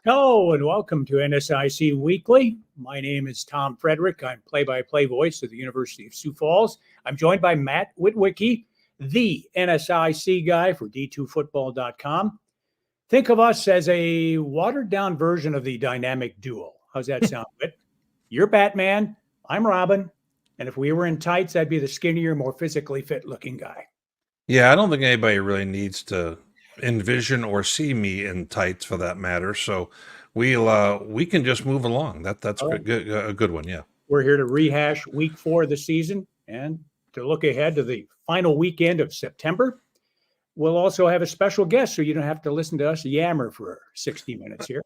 Hello and welcome to NSIC Weekly. My name is Tom Frederick. I'm play-by-play voice of the University of Sioux Falls. I'm joined by Matt Witwicky, the NSIC guy for D2Football.com. Think of us as a watered-down version of the dynamic duo. How's that sound, Whit? You're Batman, I'm Robin, and if we were in tights, I'd be the skinnier, more physically fit-looking guy. Yeah, I don't think anybody really needs to envision or see me in tights for that matter. So we can just move along. That's All right. a good one. Yeah. We're here to rehash week 4 of the season and to look ahead to the final weekend of September. We'll also have a special guest, so you don't have to listen to us yammer for 60 minutes here.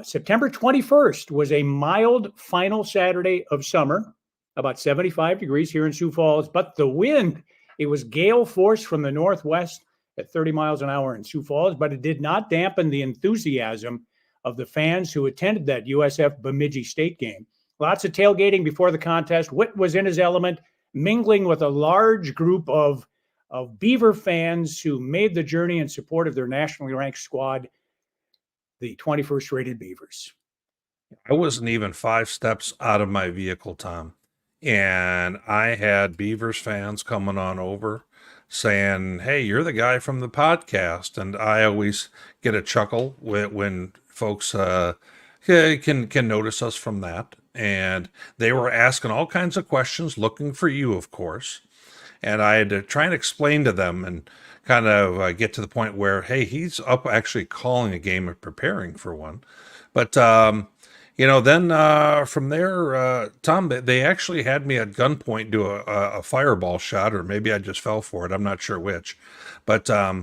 September 21st was a mild final Saturday of summer, about 75 degrees here in Sioux Falls, but the wind, it was gale force from the northwest at 30 miles an hour in Sioux Falls, but it did not dampen the enthusiasm of the fans who attended that USF Bemidji State game. Lots of tailgating before the contest. Witt was in his element, mingling with a large group of Beaver fans who made the journey in support of their nationally ranked squad, the 21st rated Beavers. I wasn't even 5 steps out of my vehicle, Tom, and I had Beavers fans coming on over saying, "Hey, you're the guy from the podcast." And I always get a chuckle when folks can notice us from that. And they were asking all kinds of questions, looking for you, of course. And I had to try and explain to them and kind of get to the point where, hey, he's up actually calling a game and preparing for one. But then from there, Tom, they actually had me at gunpoint do a fireball shot, or maybe I just fell for it. I'm not sure which. But, a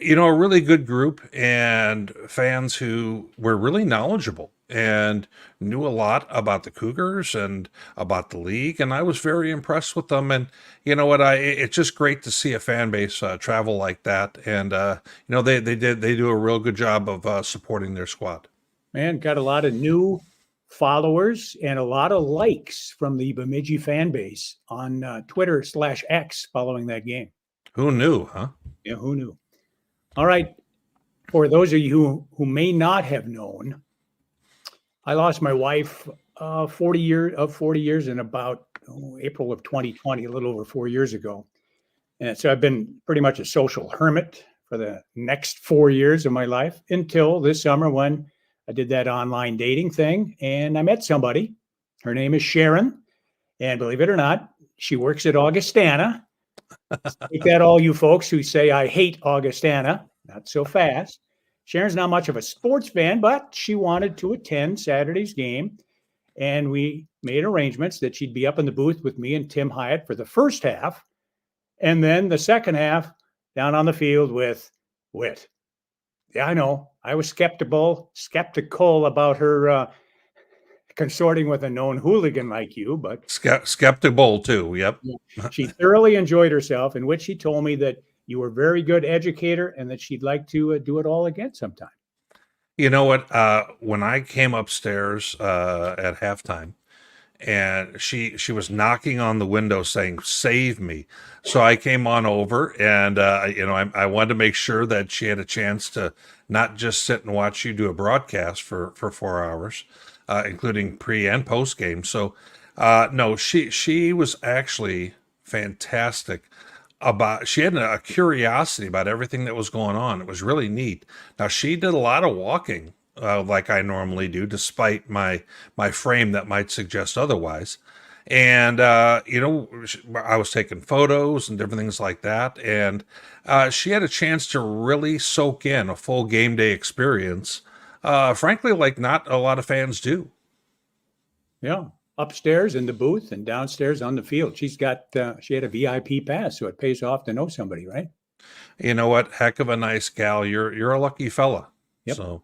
really good group and fans who were really knowledgeable and knew a lot about the Cougars and about the league. And I was very impressed with them. And you know what? It's just great to see a fan base travel like that. And, they do a real good job of supporting their squad. Man, got a lot of new followers and a lot of likes from the Bemidji fan base on Twitter/X following that game. Who knew, huh? Yeah, who knew? All right. For those of you who may not have known, I lost my wife 40 years in about April of 2020, a little over 4 years ago. And so I've been pretty much a social hermit for the next 4 years of my life until this summer when I did that online dating thing and I met somebody. Her name is Sharon. And believe it or not, she works at Augustana. Take that, all you folks who say I hate Augustana. Not so fast. Sharon's not much of a sports fan, but she wanted to attend Saturday's game. And we made arrangements that she'd be up in the booth with me and Tim Hyatt for the first half. And then the second half down on the field with Witt. Yeah, I know. I was skeptical about her consorting with a known hooligan like you, but skeptical too. Yep. She thoroughly enjoyed herself, in which she told me that you were a very good educator and that she'd like to do it all again sometime. You know what? When I came upstairs at halftime, and she was knocking on the window saying, "Save me." So I came on over and, I wanted to make sure that she had a chance to not just sit and watch you do a broadcast for 4 hours, including pre and post game. So, no, she was actually fantastic she had a curiosity about everything that was going on. It was really neat. Now, she did a lot of walking, like I normally do, despite my frame that might suggest otherwise. And, I was taking photos and different things like that. And she had a chance to really soak in a full game day experience, frankly, like not a lot of fans do. Yeah. Upstairs in the booth and downstairs on the field. She had a VIP pass, so it pays off to know somebody, right? You know what? Heck of a nice gal. You're a lucky fella. Yep, So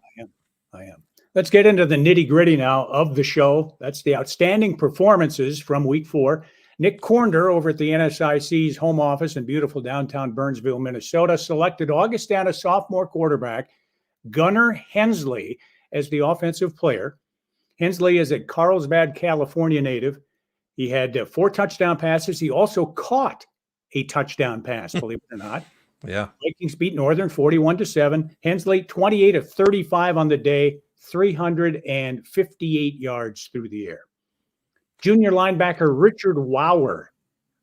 I am. Let's get into the nitty-gritty now of the show. That's the outstanding performances from week 4. Nick Cornder over at the NSIC's home office in beautiful downtown Burnsville, Minnesota, selected Augustana sophomore quarterback Gunnar Hensley as the offensive player. Hensley is a Carlsbad, California native. He had 4 touchdown passes. He also caught a touchdown pass, believe it or not. Yeah. Vikings beat Northern 41-7. Hensley 28 of 35 on the day, 358 yards through the air. Junior linebacker Richard Wauer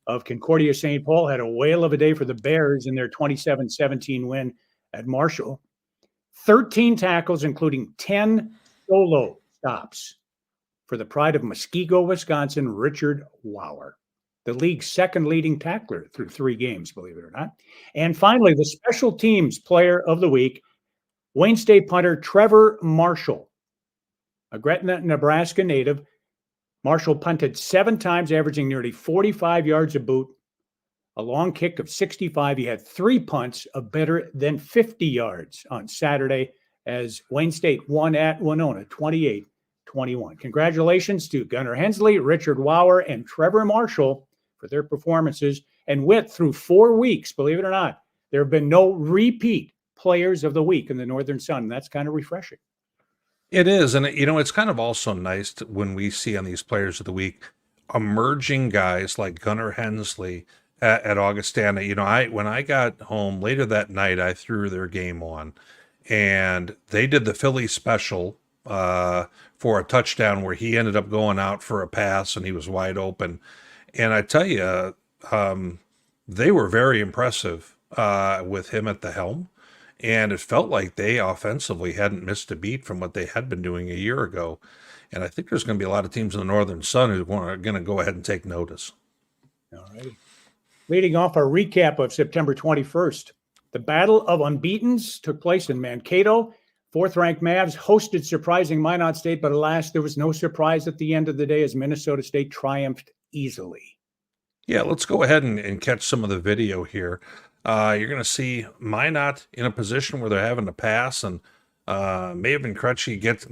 of Concordia St. Paul had a whale of a day for the Bears in their 27-17 win at Marshall. 13 tackles, including 10 solo stops for the pride of Muskego, Wisconsin, Richard Wauer, the league's second leading tackler through 3 games, believe it or not. And finally, the special teams player of the week, Wayne State punter Trevor Marshall, a Gretna, Nebraska native. Marshall punted 7 times, averaging nearly 45 yards a boot, a long kick of 65. He had 3 punts of better than 50 yards on Saturday as Wayne State won at Winona 28-21. Congratulations to Gunnar Hensley, Richard Wauer, and Trevor Marshall for their performances. And Witt, through 4 weeks, believe it or not, there have been no repeat players of the week in the Northern Sun. That's kind of refreshing. It is. And, it's kind of also nice when we see on these players of the week emerging guys like Gunnar Hensley at Augustana. When I got home later that night, I threw their game on, and they did the Philly special for a touchdown where he ended up going out for a pass and he was wide open. And I tell you, they were very impressive with him at the helm. And it felt like they offensively hadn't missed a beat from what they had been doing a year ago. And I think there's going to be a lot of teams in the Northern Sun who are going to go ahead and take notice. All right. Leading off our recap of September 21st, the Battle of Unbeatens took place in Mankato. 4th-ranked Mavs hosted surprising Minot State, but alas, there was no surprise at the end of the day as Minnesota State triumphed easily. Yeah, let's go ahead and catch some of the video here. You're going to see Minot in a position where they're having to pass, and Maverick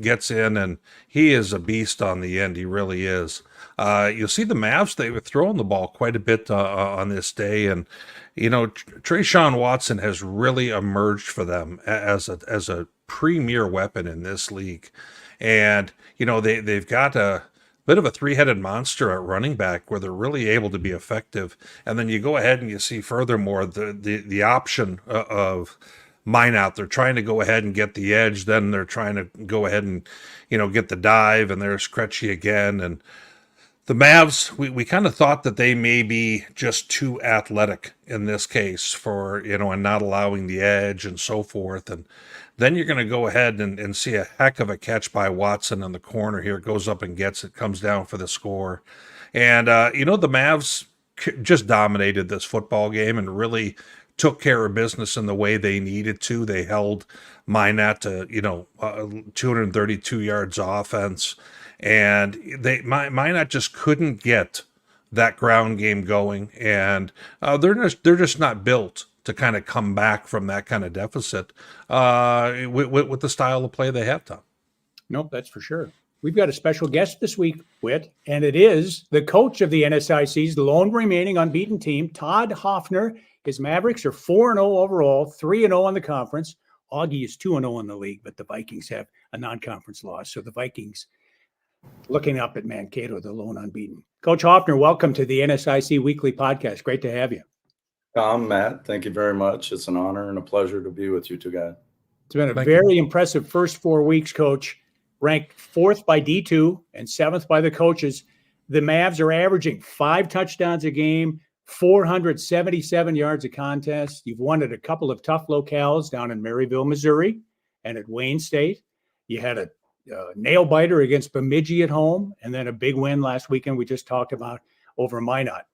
gets in, and he is a beast on the end. He really is. You'll see the Mavs, they were throwing the ball quite a bit on this day, and Trayshawn Watson has really emerged for them as a premier weapon in this league. And they've got a bit of a 3-headed monster at running back where they're really able to be effective. And then you go ahead and you see furthermore the option of Minot. They're trying to go ahead and get the edge, then they're trying to go ahead and get the dive, and there's Krejci again. And the Mavs, we kind of thought that they may be just too athletic in this case for, and not allowing the edge and so forth. And then you're going to go ahead and see a heck of a catch by Watson in the corner here. Goes up and gets it, comes down for the score. And, the Mavs just dominated this football game and really took care of business in the way they needed to. They held Minot to, 232 yards offense. And Minot just couldn't get that ground game going, and they're just not built to kind of come back from that kind of deficit with the style of play they have, Tom. Nope, that's for sure. We've got a special guest this week, Witt, and it is the coach of the NSIC's lone remaining unbeaten team, Todd Hoffner. His Mavericks are 4-0 overall, 3-0 on the conference. Augie is 2-0 in the league, but the Vikings have a non-conference loss, so the Vikings looking up at Mankato, the lone unbeaten. Coach Hoffner, welcome to the NSIC Weekly podcast. Great to have you. Matt, thank you very much. It's an honor and a pleasure to be with you two guys. It's been a very impressive first 4 weeks, Coach. Ranked 4th by D2 and 7th by the coaches. The Mavs are averaging 5 touchdowns a game, 477 yards a contest. You've won at a couple of tough locales down in Maryville, Missouri, and at Wayne State. You had a nail biter against Bemidji at home, and then a big win last weekend we just talked about over Minot.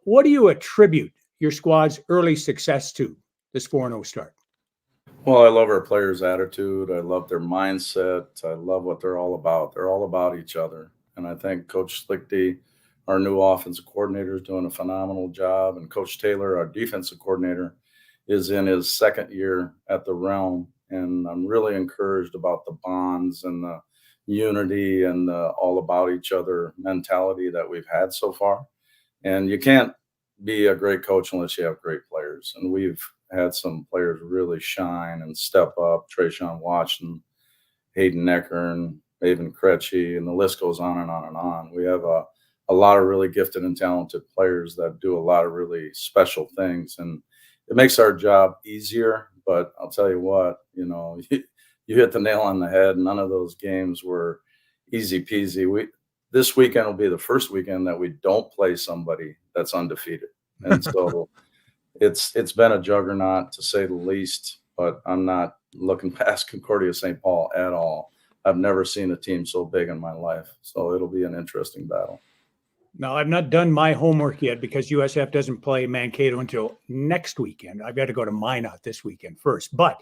What do you attribute your squad's early success to this 4-0 start? Well, I love our players' attitude. I love their mindset. I love what they're all about. They're all about each other. And I think Coach Slickty, our new offensive coordinator, is doing a phenomenal job. And Coach Taylor, our defensive coordinator, is in his 2nd year at the Realm. And I'm really encouraged about the bonds and the unity and the all about each other mentality that we've had so far. And you can't be a great coach unless you have great players. And we've had some players really shine and step up. Trayshawn Watson, Hayden Necker, and Maven Krejci, and the list goes on and on and on. We have a lot of really gifted and talented players that do a lot of really special things. And it makes our job easier. But I'll tell you what, you hit the nail on the head. None of those games were easy peasy. This weekend will be the first weekend that we don't play somebody that's undefeated, and so it's been a juggernaut to say the least. But I'm not looking past Concordia St. Paul at all. I've never seen a team so big in my life, so it'll be an interesting battle. Now, I've not done my homework yet because USF doesn't play Mankato until next weekend. I've got to go to Minot this weekend first. But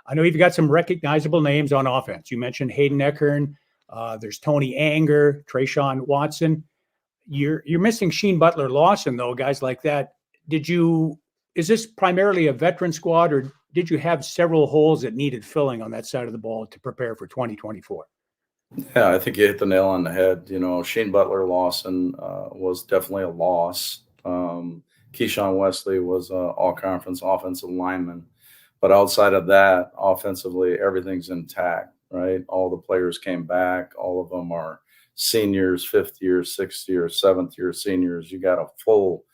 I know you've got some recognizable names on offense. You mentioned Hayden Eckern. There's Tony Anger, Trayshawn Watson. You're missing Sheen Butler Lawson, though, guys like that. Is this primarily a veteran squad, or did you have several holes that needed filling on that side of the ball to prepare for 2024? Yeah, I think you hit the nail on the head. Sheen Butler Lawson was definitely a loss. Keyshawn Wesley was an all-conference offensive lineman. But outside of that, offensively, everything's intact, right? All the players came back. All of them are seniors, fifth year, sixth year, seventh year seniors. You got a full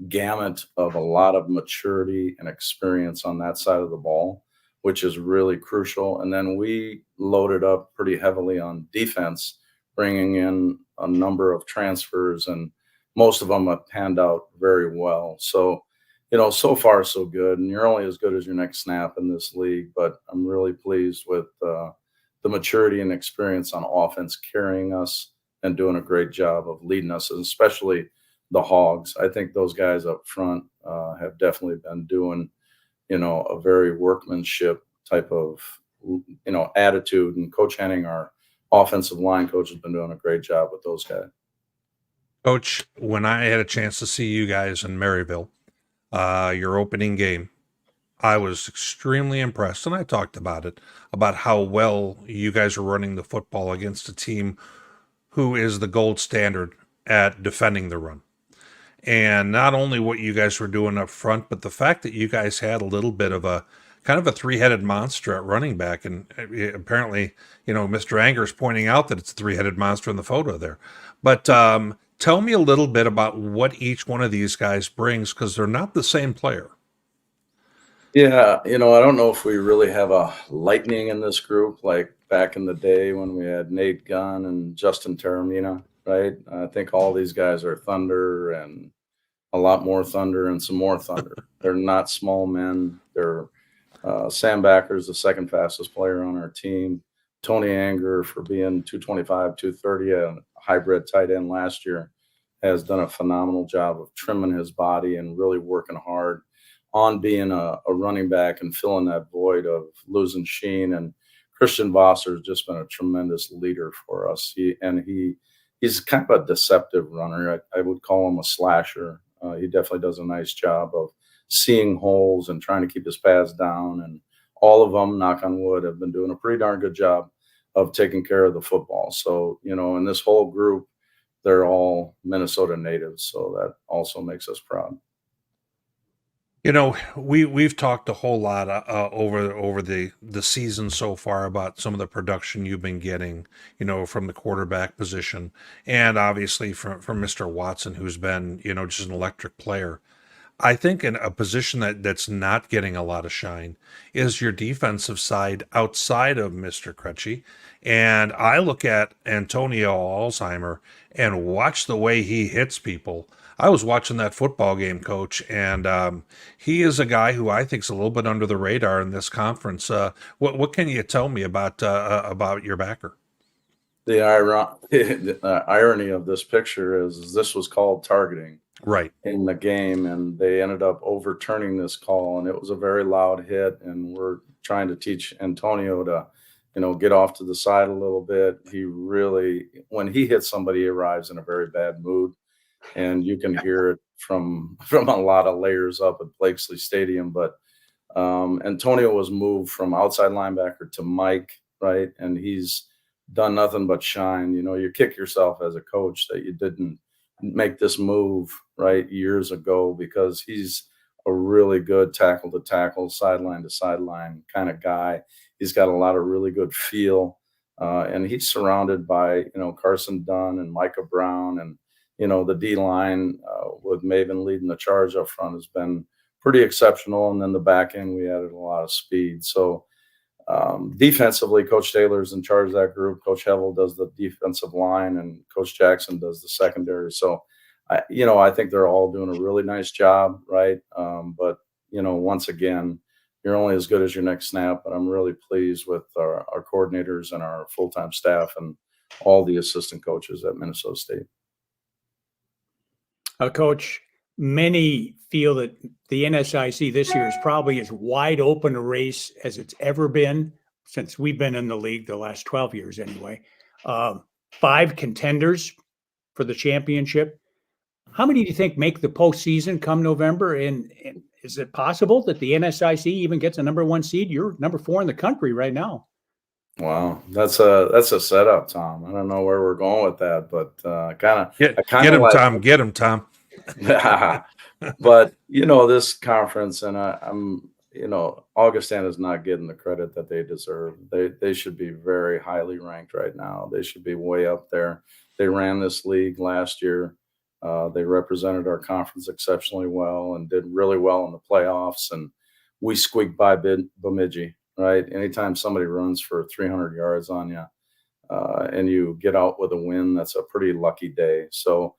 gamut of a lot of maturity and experience on that side of the ball, which is really crucial. And then we loaded up pretty heavily on defense, bringing in a number of transfers, and most of them have panned out very well. So, so far so good. And you're only as good as your next snap in this league. But I'm really pleased with the maturity and experience on offense carrying us and doing a great job of leading us, and especially the Hogs. I think those guys up front have definitely been doing a very workmanship type of, attitude. And Coach Henning, our offensive line coach, has been doing a great job with those guys. Coach, when I had a chance to see you guys in Maryville, your opening game, I was extremely impressed, and I talked about it, about how well you guys are running the football against a team who is the gold standard at defending the run. And not only what you guys were doing up front, but the fact that you guys had a little bit of a kind of a three-headed monster at running back. And apparently, Mr. Anger's pointing out that it's a three-headed monster in the photo there. But tell me a little bit about what each one of these guys brings, because they're not the same player. Yeah, I don't know if we really have a lightning in this group like back in the day when we had Nate Gunn and Justin Taramina. Right. I think all these guys are thunder, and a lot more thunder and some more thunder. They're not small men. They're Sam Backer's the second fastest player on our team. Tony Anger, for being 225, 230, a hybrid tight end last year, has done a phenomenal job of trimming his body and really working hard on being a running back and filling that void of losing Sheen. And Christian Vosser has just been a tremendous leader for us. He's kind of a deceptive runner. I would call him a slasher. He definitely does a nice job of seeing holes and trying to keep his pads down. And all of them, knock on wood, have been doing a pretty darn good job of taking care of the football. So, in this whole group, they're all Minnesota natives. So that also makes us proud. We've talked a whole lot over the season so far about some of the production you've been getting, from the quarterback position, and obviously from Mr. Watson, who's been, just an electric player. I think in a position that's not getting a lot of shine is your defensive side outside of Mr. Krejci. And I look at Antonio Alzheimer and watch the way he hits people. I was watching that football game, Coach, and he is a guy who I think is a little bit under the radar in this conference. What can you tell me about your backer? The irony of this picture is this was called targeting right in the game, and they ended up overturning this call, and it was a very loud hit. And we're trying to teach Antonio to, get off to the side a little bit. He really, when he hits somebody, he arrives in a very bad mood. And you can hear it from a lot of layers up at Blakesley Stadium. But Antonio was moved from outside linebacker to Mike, right? And he's done nothing but shine. You kick yourself as a coach that you didn't make this move, right, years ago, because he's a really good tackle to tackle, sideline to sideline kind of guy. He's got a lot of really good feel. And he's surrounded by, Carson Dunn and Micah Brown, and the D line with Maven leading the charge up front has been pretty exceptional. And then the back end, we added a lot of speed. So defensively, Coach Taylor's in charge of that group. Coach Hevel does the defensive line, and Coach Jackson does the secondary. So, I think they're all doing a really nice job, right? But once again, you're only as good as your next snap. But I'm really pleased with our coordinators and our full-time staff and all the assistant coaches at Minnesota State. Coach, many feel that the NSIC this year is probably as wide open a race as it's ever been since we've been in the league, the last 12 years anyway. 5 contenders for the championship. How many do you think make the postseason come November? And is it possible that the NSIC even gets a number 1 seed? You're number 4 in the country right now. Wow, that's a setup, Tom. I don't know where we're going with that, but get him, Tom. But this conference, and I'm Augustana is not getting the credit that they deserve. They should be very highly ranked right now. They should be way up there. They ran this league last year. They represented our conference exceptionally well and did really well in the playoffs. And we squeaked by Bemidji, right? Anytime somebody runs for 300 yards on you and you get out with a win, that's a pretty lucky day. So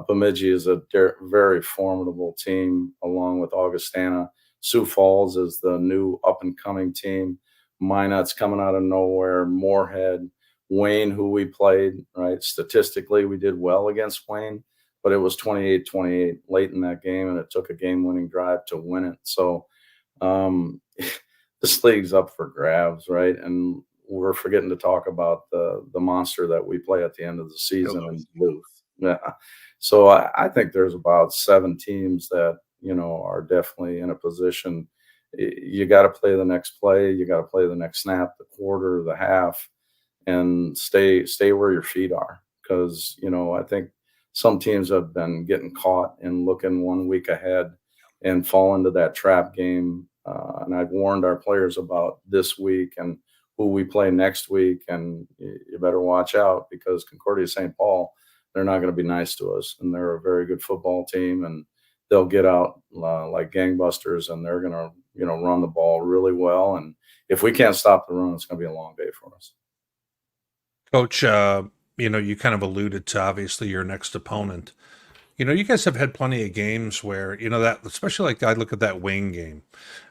Bemidji is a very formidable team along with Augustana. Sioux Falls is the new up-and-coming team. Minot's coming out of nowhere. Moorhead, Wayne, who we played, right? Statistically, we did well against Wayne, but it was 28-28 late in that game, and it took a game-winning drive to win it. So this league's up for grabs, right? And we're forgetting to talk about the monster that we play at the end of the season in Duluth. Yeah. So I think there's about 7 teams that, are definitely in a position. You got to play the next play. You got to play the next snap, the quarter, the half, and stay where your feet are. Because, I think some teams have been getting caught in looking 1 week ahead and fall into that trap game. And I've warned our players about this week and who we play next week. And you better watch out, because Concordia St. Paul, they're not going to be nice to us. And they're a very good football team, and they'll get out like gangbusters, and they're going to, run the ball really well. And if we can't stop the run, it's going to be a long day for us. Coach, you kind of alluded to obviously your next opponent. You guys have had plenty of games where, that, especially like I look at that Wayne game,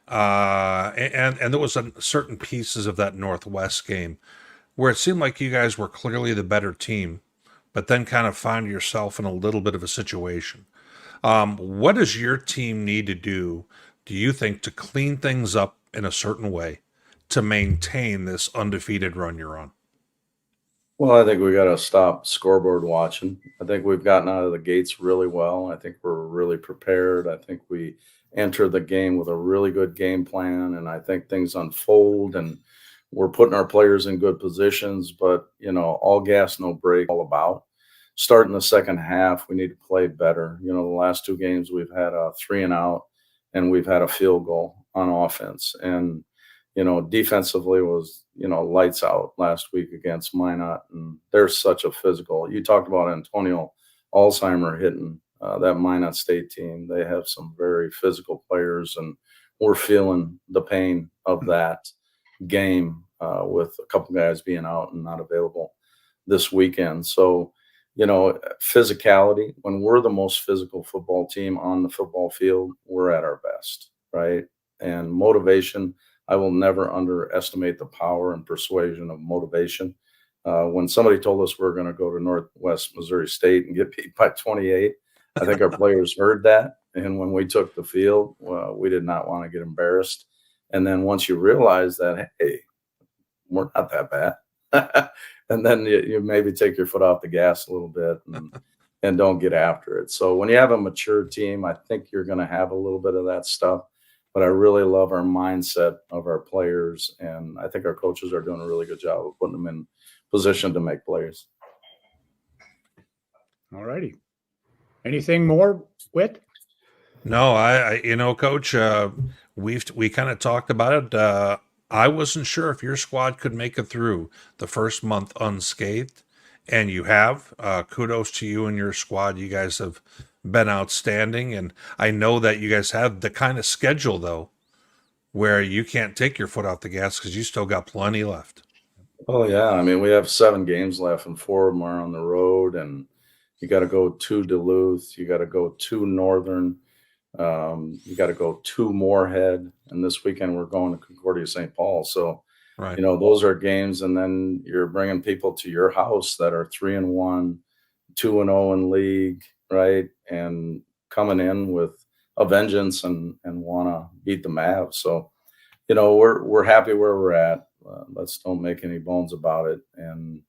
and there was certain pieces of that Northwest game where it seemed like you guys were clearly the better team, but then kind of find yourself in a little bit of a situation. What does your team need to do you think, to clean things up in a certain way to maintain this undefeated run you're on? Well, I think we got to stop scoreboard watching. I think we've gotten out of the gates really well. I think we're really prepared. I think we enter the game with a really good game plan, and I think things unfold, and we're putting our players in good positions. But, all gas, no brake, all about. Starting the second half, we need to play better. The last 2 games we've had a 3-and-out, and we've had a field goal on offense. And, defensively was, lights out last week against Minot. And they're such a physical. You talked about Antonio Alzheimer hitting that Minot State team. They have some very physical players, and we're feeling the pain of that game with a couple guys being out and not available this weekend. So, physicality, when we're the most physical football team on the football field, we're at our best, right? And motivation, I will never underestimate the power and persuasion of motivation. When somebody told us we're going to go to Northwest Missouri State and get beat by 28, I think our players heard that. And when we took the field, we did not want to get embarrassed. And then once you realize that, hey, we're not that bad. And then you maybe take your foot off the gas a little bit and don't get after it. So when you have a mature team, I think you're going to have a little bit of that stuff. But I really love our mindset of our players, and I think our coaches are doing a really good job of putting them in position to make plays. All righty. Anything more, Witt? No, I Coach, we kind of talked about it. I wasn't sure if your squad could make it through the first month unscathed, and you have. Kudos to you and your squad. You guys have been outstanding. And I know that you guys have the kind of schedule, though, where you can't take your foot off the gas because you still got plenty left. Oh yeah, I mean we have 7 games left, and 4 of them are on the road, and you got to go to Duluth, you got to go to Northern, you got to go to Moorhead, and this weekend we're going to Concordia St. Paul. So Right. you know those are games, and then you're bringing people to your house that are 3-1, 2-0 in league, right, and coming in with a vengeance and want to beat the Mavs. So you know we're happy where we're at. Let's don't make any bones about it. And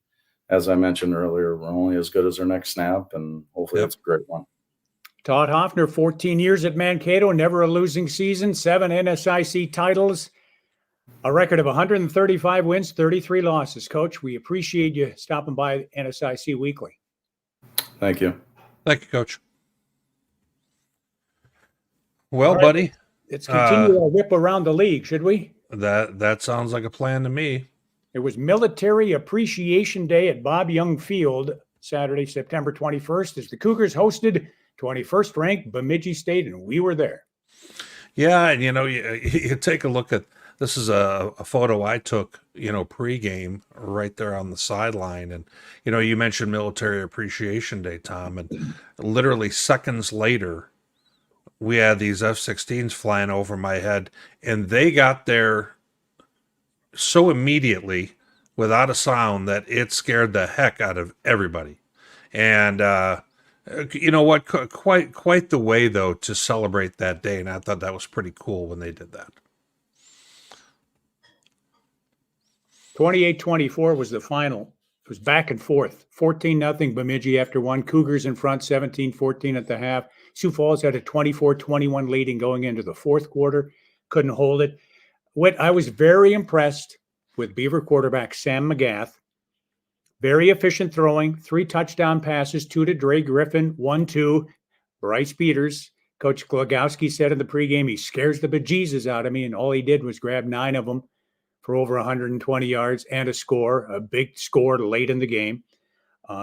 as I mentioned earlier, we're only as good as our next snap, and hopefully Yep. it's a great one. Todd Hoffner, 14 years at Mankato, never a losing season, 7 NSIC titles, a record of 135 wins, 33 losses. Coach, we appreciate you stopping by NSIC Weekly. Thank you. Thank you, Coach. Well, All right. buddy, Let's continue our whip around the league, should we? that sounds like a plan to me. It was Military Appreciation Day at Bob Young Field, Saturday, September 21st, as the Cougars hosted 21st ranked Bemidji State, and we were there. Yeah, and you take a look at this is a photo I took, pregame right there on the sideline, and you mentioned Military Appreciation Day, Tom, and literally seconds later, we had these F-16s flying over my head, and they got there so immediately without a sound that it scared the heck out of everybody. And you know what? Quite the way, though, to celebrate that day, and I thought that was pretty cool when they did that. 28-24 was the final. It was back and forth. 14-0 Bemidji after one. Cougars in front, 17-14 at the half. Sioux Falls had a 24-21 leading going into the fourth quarter. Couldn't hold it. I was very impressed with Beaver quarterback Sam McGath. Very efficient throwing, 3 touchdown passes, 2 to Dre Griffin, 1 to Bryce Peters. Coach Glogowski said in the pregame, he scares the bejesus out of me, and all he did was grab 9 of them for over 120 yards and a big score late in the game.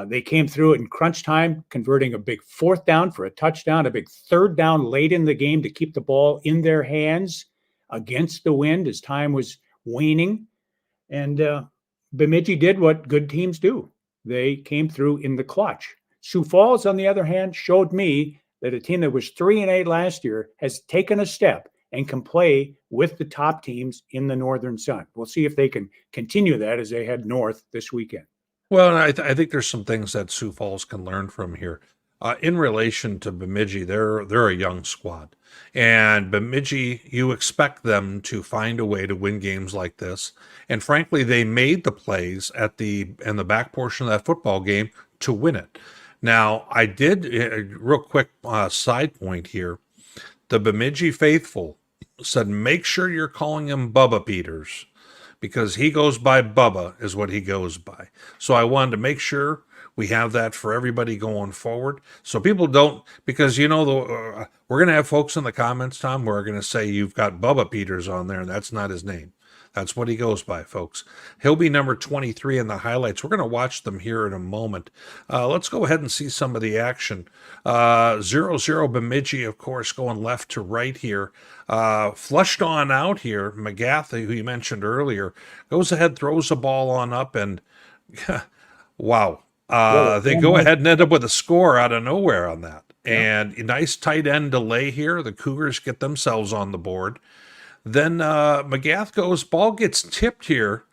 They came through it in crunch time, converting a big 4th down for a touchdown, a big 3rd down late in the game to keep the ball in their hands against the wind as time was waning. And Bemidji did what good teams do. They came through in the clutch. Sioux Falls, on the other hand, showed me that a team that was 3-8 last year has taken a step and can play with the top teams in the Northern Sun. We'll see if they can continue that as they head north this weekend. Well, and I think there's some things that Sioux Falls can learn from here. In relation to Bemidji, they're a young squad. And Bemidji, you expect them to find a way to win games like this. And frankly, they made the plays in the back portion of that football game to win it. Now, I did, real quick side point here, the Bemidji faithful said, make sure you're calling him Bubba Peters, because he goes by Bubba is what he goes by. So I wanted to make sure we have that for everybody going forward. So people don't, because we're going to have folks in the comments, Tom, who are going to say you've got Bubba Peters on there, and that's not his name. That's what he goes by, folks. He'll be number 23 in the highlights. We're going to watch them here in a moment. Let's go ahead and see some of the action. 0-0 Bemidji, of course, going left to right here. Flushed on out here. McGath, who you mentioned earlier, goes ahead, throws the ball on up, and wow. They go ahead and end up with a score out of nowhere on that. And a nice tight end delay here. The Cougars get themselves on the board. Then McGath ball gets tipped here.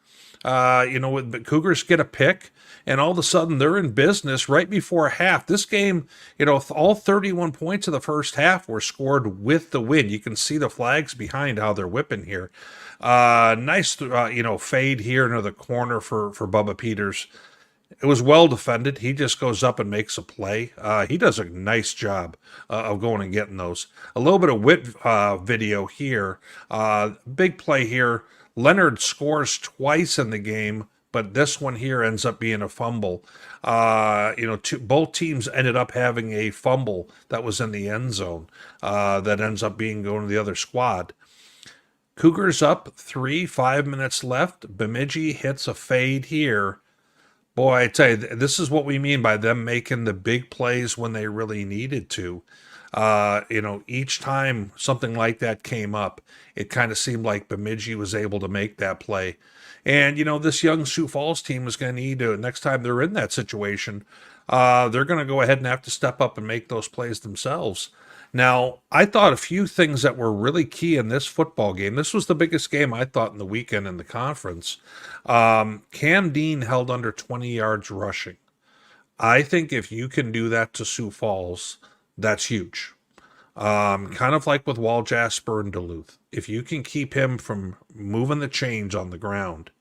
The Cougars get a pick, and all of a sudden they're in business right before half. This game, all 31 points of the first half were scored with the win. You can see the flags behind how they're whipping here. Nice, fade here into the corner for Bubba Peters. It was well defended. He just goes up and makes a play. He does a nice job of going and getting those. A little bit of Witt video here. Big play here. Leonard scores twice in the game, but this one here ends up being a fumble. Both teams ended up having a fumble that was in the end zone that ends up going to the other squad. Cougars up 3, 5 minutes left. Bemidji hits a fade here. Boy, I tell you, this is what we mean by them making the big plays when they really needed to. Each time something like that came up, it kind of seemed like Bemidji was able to make that play. And, this young Sioux Falls team is going to need to, next time they're in that situation, they're going to go ahead and have to step up and make those plays themselves. Now, I thought a few things that were really key in this football game. This was the biggest game I thought in the weekend in the conference. Cam Dean held under 20 yards rushing. I think if you can do that to Sioux Falls, that's huge. Kind of like with Wall Jasper and Duluth. If you can keep him from moving the chains on the ground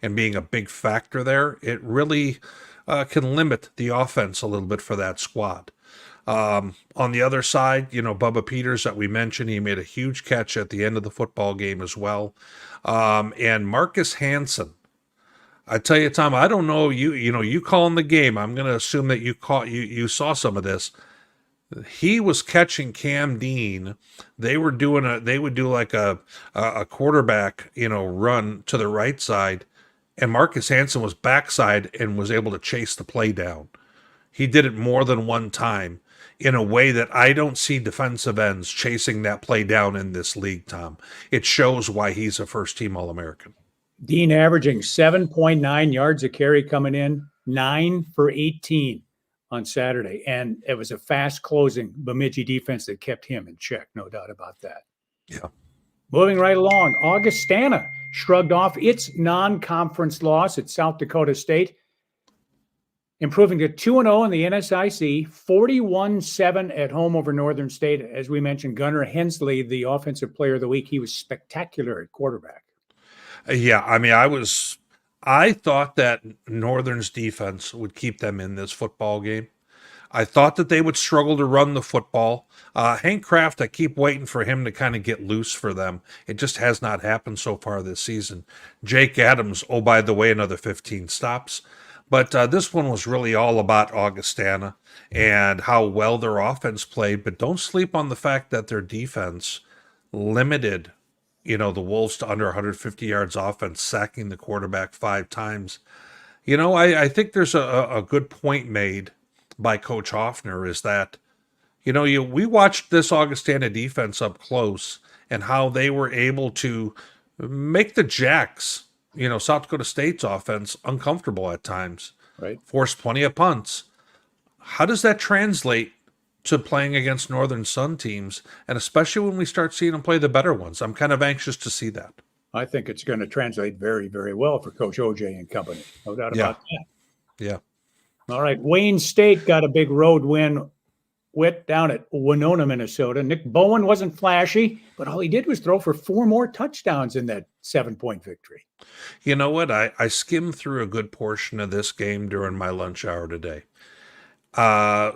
and being a big factor there, it really can limit the offense a little bit for that squad. On the other side, Bubba Peters that we mentioned, he made a huge catch at the end of the football game as well. And Marcus Hansen, I tell you, Tom, I don't know, you calling the game. I'm going to assume that you saw some of this. He was catching Cam Dean. They would do like a quarterback, run to the right side, and Marcus Hansen was backside and was able to chase the play down. He did it more than one time in a way that I don't see defensive ends chasing that play down in this league, Tom. It shows why he's a first-team All-American. Dean averaging 7.9 yards a carry coming in, 9 for 18 on Saturday. And it was a fast-closing Bemidji defense that kept him in check, no doubt about that. Yeah. Moving right along, Augustana shrugged off its non-conference loss at South Dakota State, improving to 2-0 in the NSIC, 41-7 at home over Northern State. As we mentioned, Gunnar Hensley, the offensive player of the week, he was spectacular at quarterback. Yeah, I mean, I thought that Northern's defense would keep them in this football game. I thought that they would struggle to run the football. Hank Kraft, I keep waiting for him to kind of get loose for them. It just has not happened so far this season. Jake Adams, oh, by the way, another 15 stops. But this one was really all about Augustana and how well their offense played. But don't sleep on the fact that their defense limited, the Wolves to under 150 yards offense, sacking the quarterback 5 times. I think there's a good point made by Coach Hoffner is that, we watched this Augustana defense up close and how they were able to make the Jacks, South Dakota State's offense uncomfortable at times. Right. Force plenty of punts. How does that translate to playing against Northern Sun teams, and especially when we start seeing them play the better ones? I'm kind of anxious to see that. I think it's going to translate very, very well for Coach OJ and company. No doubt about that. Yeah. All right. Wayne State got a big road win down at Winona, Minnesota. Nick Bowen wasn't flashy, but all he did was throw for 4 more touchdowns in that 7-point victory. You know what? I skimmed through a good portion of this game during my lunch hour today.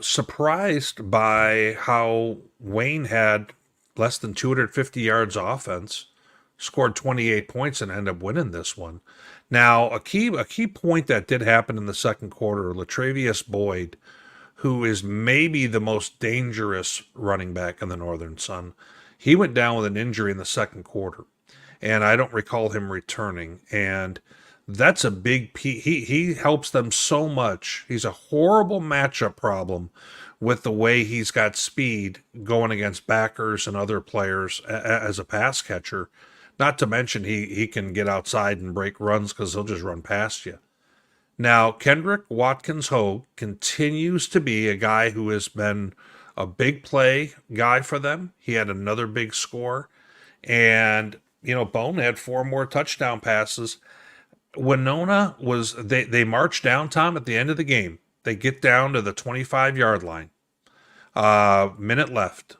Surprised by how Wayne had less than 250 yards offense, scored 28 points, and ended up winning this one. Now, a key point that did happen in the second quarter, Latravius Boyd, who is maybe the most dangerous running back in the Northern Sun, he went down with an injury in the second quarter, and I don't recall him returning. And that's a big piece. He helps them so much. He's a horrible matchup problem with the way he's got speed going against backers and other players as a pass catcher. Not to mention he can get outside and break runs because he'll just run past you. Now, Kendrick Watkins-Hogue continues to be a guy who has been a big play guy for them. He had another big score. And, Bone had 4 more touchdown passes. Winona they marched down, Tom, at the end of the game. They get down to the 25-yard line. Minute left.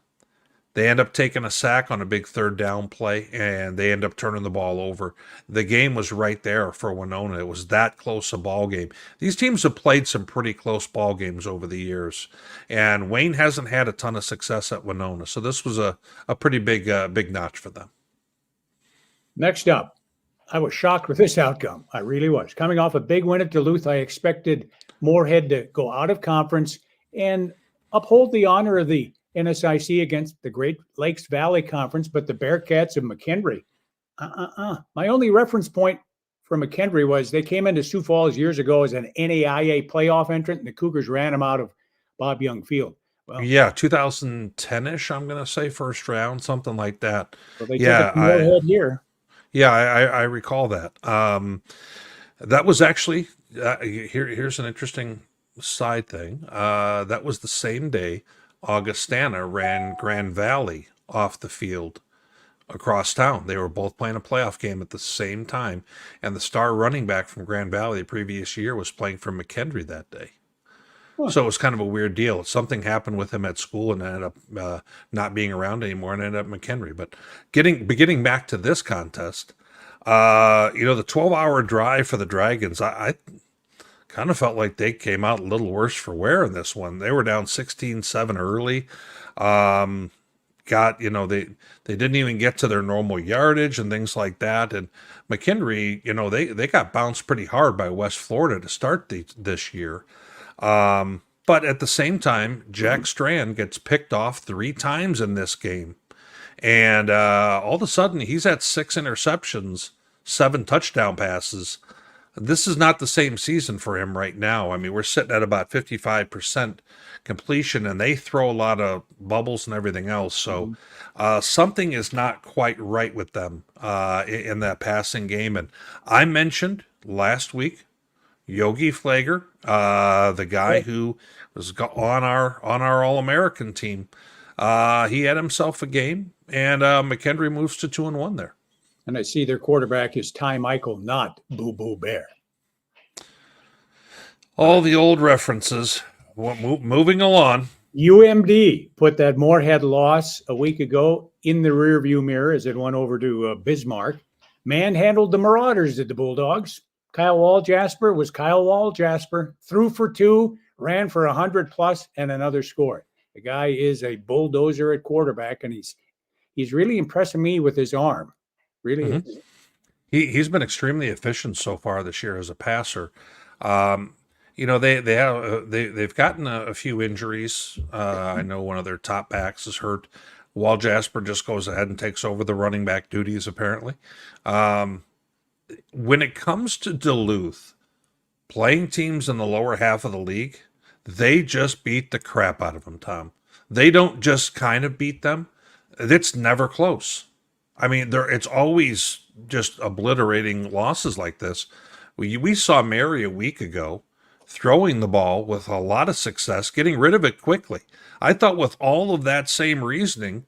They end up taking a sack on a big 3rd down play, and they end up turning the ball over. The game was right there for Winona. It was that close a ball game. These teams have played some pretty close ball games over the years, and Wayne hasn't had a ton of success at Winona, so this was a pretty big notch for them. Next up, I was shocked with this outcome. I really was. Coming off a big win at Duluth, I expected Moorhead to go out of conference and uphold the honor of the NSIC against the Great Lakes Valley Conference, but the Bearcats of McKendree. My only reference point for McKendree was they came into Sioux Falls years ago as an NAIA playoff entrant, and the Cougars ran them out of Bob Young Field. Well, Yeah, 2010-ish, I'm going to say first round, something like that. so they Yeah, took it to Moorhead here. Yeah, I recall that. That was actually here's an interesting side thing. That was the same day Augustana ran Grand Valley off the field across town. They were both playing a playoff game at the same time, and the star running back from Grand Valley the previous year was playing for McKendree that day. So it was kind of a weird deal. Something happened with him at school and ended up not being around anymore and ended up McHenry. But getting back to this contest, the 12-hour drive for the Dragons, I kind of felt like they came out a little worse for wear in this one. They were down 16-7 early. They didn't even get to their normal yardage and things like that. And McHenry, they got bounced pretty hard by West Florida to start this year. But at the same time, Jack Strand gets picked off 3 times in this game. And all of a sudden, he's at 6 interceptions, 7 touchdown passes. This is not the same season for him right now. I mean, we're sitting at about 55% completion, and they throw a lot of bubbles and everything else. So something is not quite right with them in that passing game. And I mentioned last week, Yogi Flager, the guy who was on our All-American team, he had himself a game, and McKendree moves to 2-1 there. And I see their quarterback is Ty Michael, not Boo Boo Bear. All the old references. Moving along. UMD put that Moorhead loss a week ago in the rearview mirror as it went over to Bismarck. Manhandled the Marauders at the Bulldogs. Kyle Walljasper was Kyle Walljasper. Threw for 2, ran for 100+ and another score. The guy is a bulldozer at quarterback, and he's really impressing me with his arm. Really is. He's been extremely efficient so far this year as a passer. They've gotten a few injuries. I know one of their top backs is hurt. Walljasper just goes ahead and takes over the running back duties, apparently. When it comes to Duluth, playing teams in the lower half of the league, they just beat the crap out of them, Tom. They don't just kind of beat them. It's never close. I mean, it's always just obliterating losses like this. We saw Mary a week ago throwing the ball with a lot of success, getting rid of it quickly. I thought with all of that same reasoning,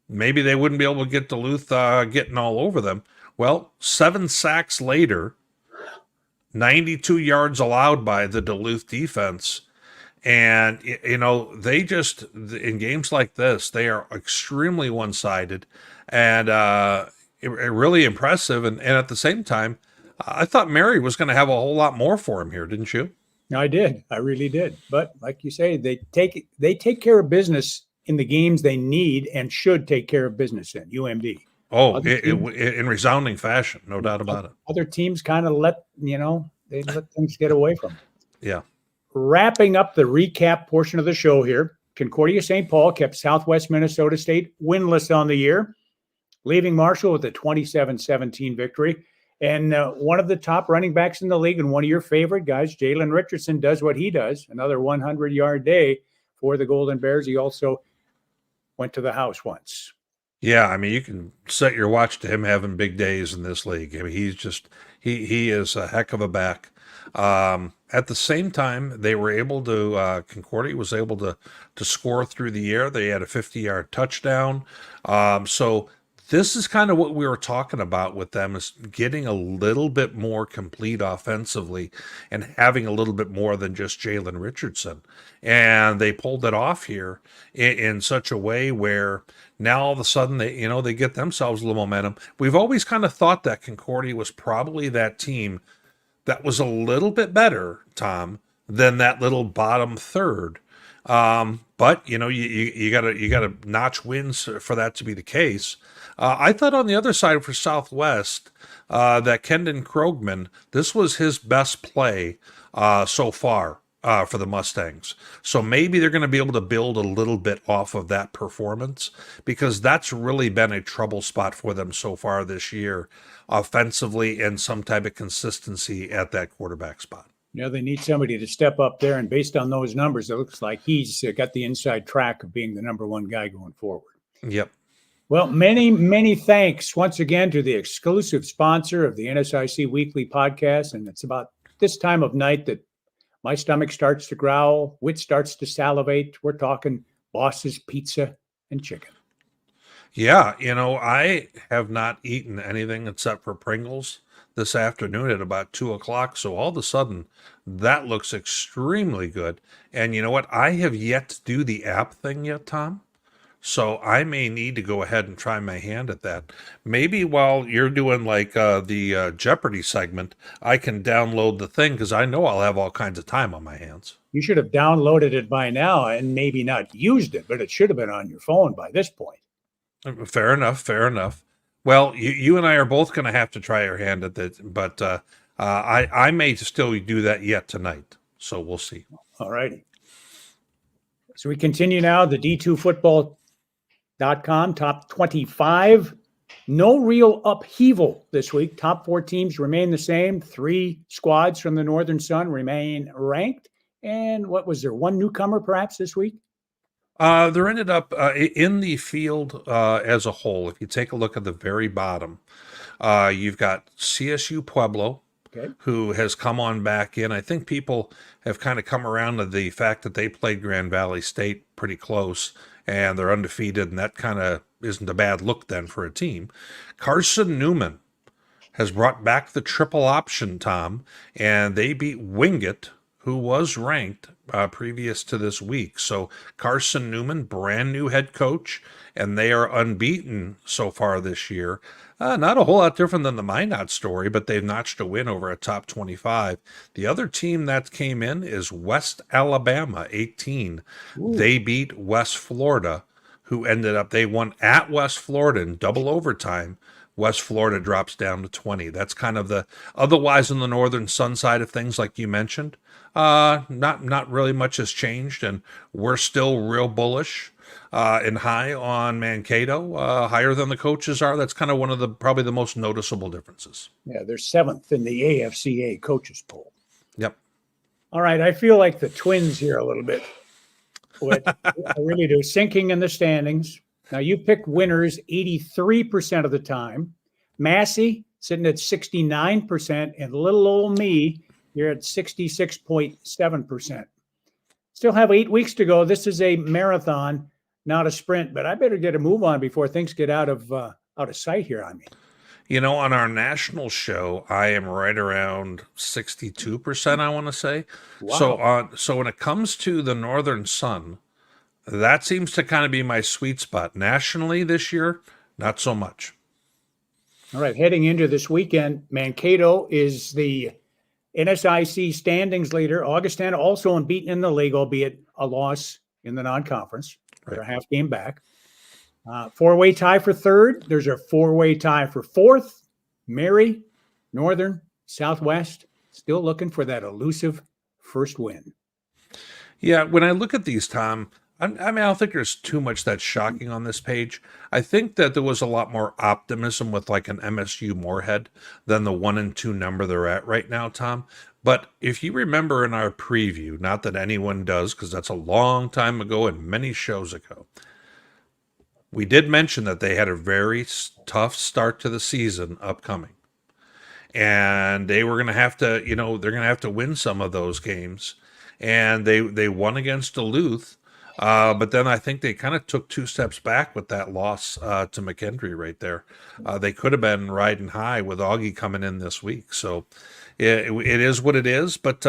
maybe they wouldn't be able to get Duluth getting all over them. Well, 7 sacks later, 92 yards allowed by the Duluth defense. And, they just, in games like this, they are extremely one-sided and really impressive. And at the same time, I thought Mary was going to have a whole lot more for him here, didn't you? I did. I really did. But like you say, they take care of business in the games they need and should take care of business in, UMD. Oh, in resounding fashion, no doubt about it. Other teams kind of let things get away from them. Yeah. Wrapping up the recap portion of the show here, Concordia St. Paul kept Southwest Minnesota State winless on the year, leaving Marshall with a 27-17 victory. And one of the top running backs in the league and one of your favorite guys, Jalen Richardson, does what he does, another 100-yard day for the Golden Bears. He also went to the house once. Yeah, I mean, you can set your watch to him having big days in this league. I mean, he's just he is a heck of a back. At the same time, they were able to Concordia was able to score through the air. They had a 50-yard touchdown. So this is kind of what we were talking about with them, is getting a little bit more complete offensively and having a little bit more than just Jalen Richardson. And they pulled it off here in such a way where now all of a sudden they get themselves a little momentum. We've always kind of thought that Concordia was probably that team that was a little bit better, Tom, than that little bottom third. But you gotta notch wins for that to be the case. I thought on the other side for Southwest that Kendon Krogman, this was his best play so far for the Mustangs. So maybe they're going to be able to build a little bit off of that performance, because that's really been a trouble spot for them so far this year, offensively, and some type of consistency at that quarterback spot. They need somebody to step up there. And based on those numbers, it looks like he's got the inside track of being the number one guy going forward. Yep. Well, many, many thanks once again to the exclusive sponsor of the NSIC Weekly podcast. And it's about this time of night that my stomach starts to growl, Witt starts to salivate. We're talking Boss's Pizza and Chicken. Yeah, I have not eaten anything except for Pringles this afternoon at about 2:00. So all of a sudden, that looks extremely good. And you know what? I have yet to do the app thing yet, Tom. So I may need to go ahead and try my hand at that. Maybe while you're doing like the Jeopardy segment, I can download the thing, because I know I'll have all kinds of time on my hands. You should have downloaded it by now and maybe not used it, but it should have been on your phone by this point. Fair enough. Fair enough. Well, you and I are both going to have to try our hand at that, but I may still do that yet tonight. So we'll see. All righty. So we continue now. The D2Football.com top 25. No real upheaval this week. Top 4 teams remain the same. 3 squads from the Northern Sun remain ranked. And what was there? 1 newcomer perhaps this week? There ended up in the field as a whole. If you take a look at the very bottom, you've got CSU Pueblo, Okay. who has come on back in. I think people have kind of come around to the fact that they played Grand Valley State pretty close, and they're undefeated, and that kind of isn't a bad look then for a team. Carson Newman has brought back the triple option, Tom, and they beat Wingate, who was ranked previous to this week. So Carson Newman, brand new head coach, and they are unbeaten so far this year. Not a whole lot different than the Minot story, but they've notched a win over a top 25. The other team that came in is West Alabama, 18. Ooh. They beat West Florida, who they won at West Florida in double overtime. West Florida drops down to 20. That's kind of otherwise on the Northern Sun side of things, like you mentioned. Not really much has changed, and we're still real bullish and high on Mankato, higher than the coaches are. That's kind of one of probably the most noticeable differences. Yeah, they're 7th in the AFCA coaches poll. Yep. All right, I feel like the Twins here a little bit. I really do. Sinking in the standings. Now, you pick winners 83% of the time. Massey sitting at 69%, and little old me, you're at 66.7%. Still have 8 weeks to go. This is a marathon, not a sprint, but I better get a move on before things get out of sight here on me. On our national show, I am right around 62%, I want to say. Wow. So when it comes to the Northern Sun, that seems to kind of be my sweet spot. Nationally this year, not so much. All right, heading into this weekend, Mankato is the NSIC standings leader. Augustana also unbeaten in the league, albeit a loss in the non-conference. They're a half game back. 4-way tie for 3rd. There's a 4-way tie for 4th. Mary, Northern, Southwest, still looking for that elusive first win. Yeah, when I look at these, Tom, I don't think there's too much that's shocking on this page. I think that there was a lot more optimism with like an MSU Moorhead than the 1 and 2 number they're at right now, Tom. But if you remember in our preview, not that anyone does, because that's a long time ago and many shows ago, we did mention that they had a very tough start to the season upcoming. And they were going to have to, they're going to have to win some of those games. And they won against Duluth. But then I think they kind of took 2 steps back with that loss to McKendree right there. They could have been riding high with Augie coming in this week. So it is what it is. But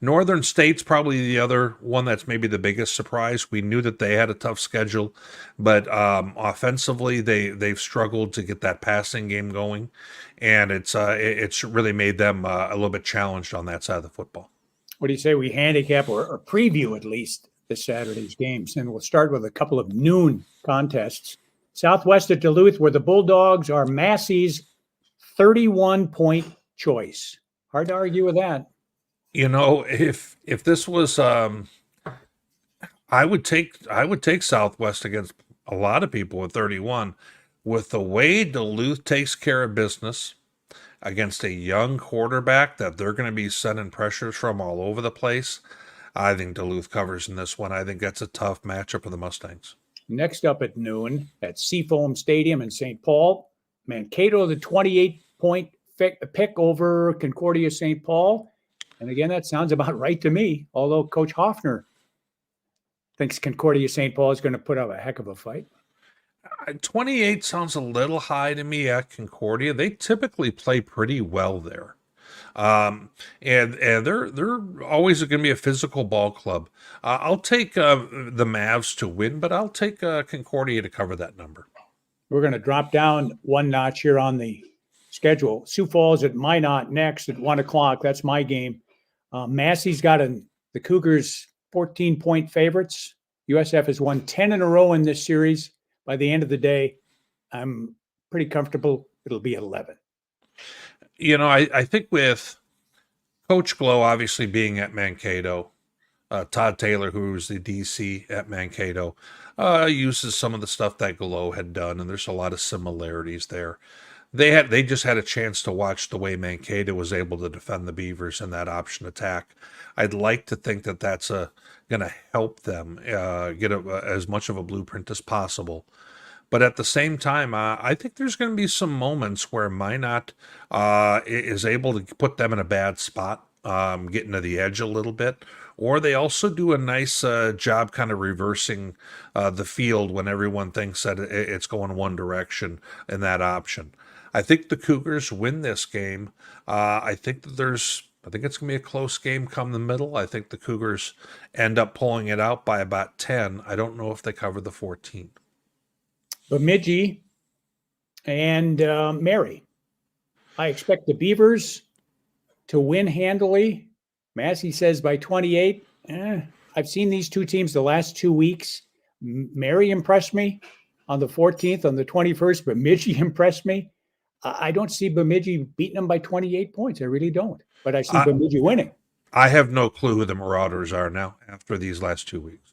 Northern State's probably the other one that's maybe the biggest surprise. We knew that they had a tough schedule, but offensively they've struggled to get that passing game going, and it's really made them a little bit challenged on that side of the football. What do you say we handicap or preview at least this Saturday's games? And we'll start with a couple of noon contests. Southwest at Duluth, where the Bulldogs are Massey's 31-point choice. Hard to argue with that. If this was, I would take Southwest against a lot of people with 31. With the way Duluth takes care of business against a young quarterback that they're going to be sending pressures from all over the place, I think Duluth covers in this one. I think that's a tough matchup for the Mustangs. Next up at noon at Seafoam Stadium in St. Paul, Mankato, the 28-point pick over Concordia St. Paul. And again, that sounds about right to me, although Coach Hoffner thinks Concordia St. Paul is going to put up a heck of a fight. 28 sounds a little high to me at Concordia. They typically play pretty well there. And they're always going to be a physical ball club. I'll take the Mavs to win, but I'll take Concordia to cover that number. We're going to drop down one notch here on the schedule. Sioux Falls at Minot next at 1 o'clock. That's my game. Massey's got the Cougars 14-point favorites. USF has won 10 in a row in this series. By the end of the day, I'm pretty comfortable it'll be 11. I think with Coach Glow obviously being at Mankato, Todd Taylor, who's the DC at Mankato, uses some of the stuff that Glow had done, and there's a lot of similarities there. They just had a chance to watch the way Mankato was able to defend the Beavers in that option attack. I'd like to think that that's going to help them get as much of a blueprint as possible. But at the same time, I think there's going to be some moments where Minot is able to put them in a bad spot, getting to the edge a little bit. Or they also do a nice job kind of reversing the field when everyone thinks that it's going one direction in that option. I think the Cougars win this game. I think it's going to be a close game come the middle. I think the Cougars end up pulling it out by about 10. I don't know if they cover the 14. Bemidji and Mary. I expect the Beavers to win handily. Massey says by 28. I've seen these two teams the last 2 weeks. Mary impressed me on the 14th. On the 21st, Bemidji impressed me. I don't see Bemidji beating them by 28 points. I really don't. But I see Bemidji winning. I have no clue who the Marauders are now after these last 2 weeks.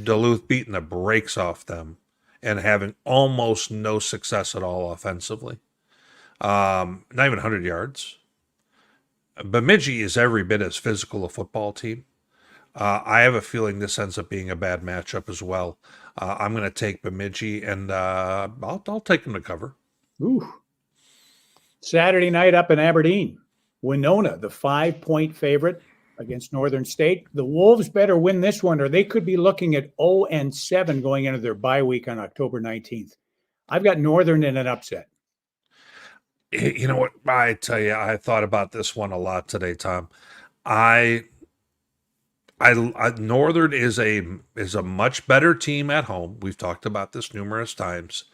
Duluth beating the brakes off them and having almost no success at all offensively. Not even 100 yards. Bemidji is every bit as physical a football team. I have a feeling this ends up being a bad matchup as well. I'm going to take Bemidji, and I'll take them to cover. Ooh. Saturday night up in Aberdeen. Winona, the 5-point favorite against Northern State. The Wolves better win this one, or they could be looking at 0-7 going into their bye week on October 19th. I've got Northern in an upset. You know what? I tell you, I thought about this one a lot today, Tom. Northern is a much better team at home. We've talked about this numerous times.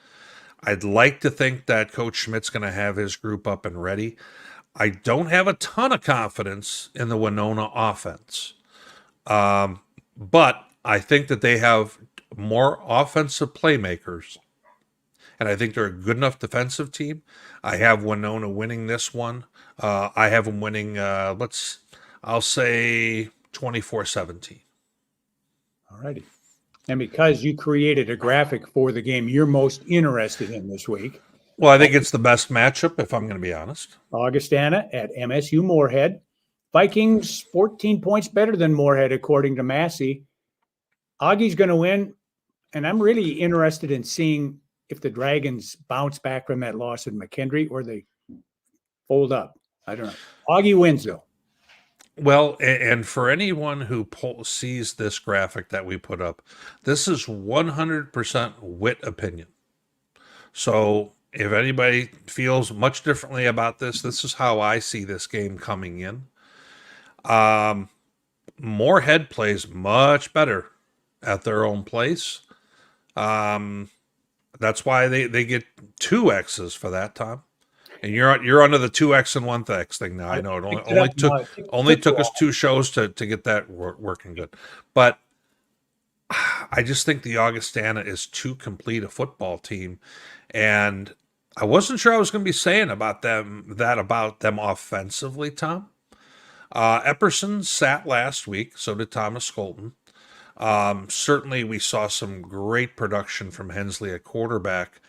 I'd like to think that Coach Schmidt's going to have his group up and ready. I don't have a ton of confidence in the Winona offense. But I think that they have more offensive playmakers. And I think they're a good enough defensive team. I have Winona winning this one. I have them winning, I'll say 24-17. All righty. And because you created a graphic for the game you're most interested in this week. Well, I think it's the best matchup, if I'm going to be honest. Augustana at MSU Moorhead. Vikings 14 points better than Moorhead, according to Massey. Augie's going to win, and I'm really interested in seeing if the Dragons bounce back from that loss in McKendree or they fold up. I don't know. Augie wins, though. Well, and for anyone who sees this graphic that we put up, this is 100% Witt opinion. So if anybody feels much differently about this, this is how I see this game coming in. Moorhead plays much better at their own place. That's why they get 2 X's for that, Tom. And you're under the 2X and 1X thing now. I know it only took us 2 shows to get that working good. But I just think the Augustana is too complete a football team. And I wasn't sure I was going to be saying about them offensively, Tom. Epperson sat last week, so did Thomas Colton. Certainly, we saw some great production from Hensley at quarterback.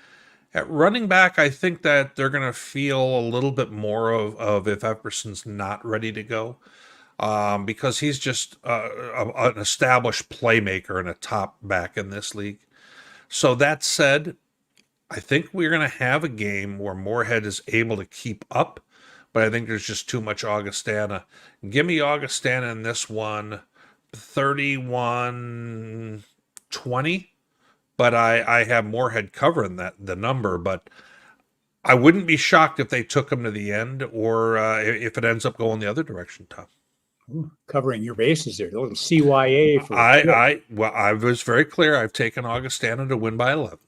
At running back, I think that they're going to feel a little bit more of if Epperson's not ready to go, because he's just an established playmaker and a top back in this league. So that said, I think we're going to have a game where Moorhead is able to keep up, but I think there's just too much Augustana. Give me Augustana in this one, 31-20, but I have Moorhead covering the number, but I wouldn't be shocked if they took him to the end or if it ends up going the other direction, Tom. Ooh, covering your bases there, a little CYA. I was very clear. I've taken Augustana to win by 11.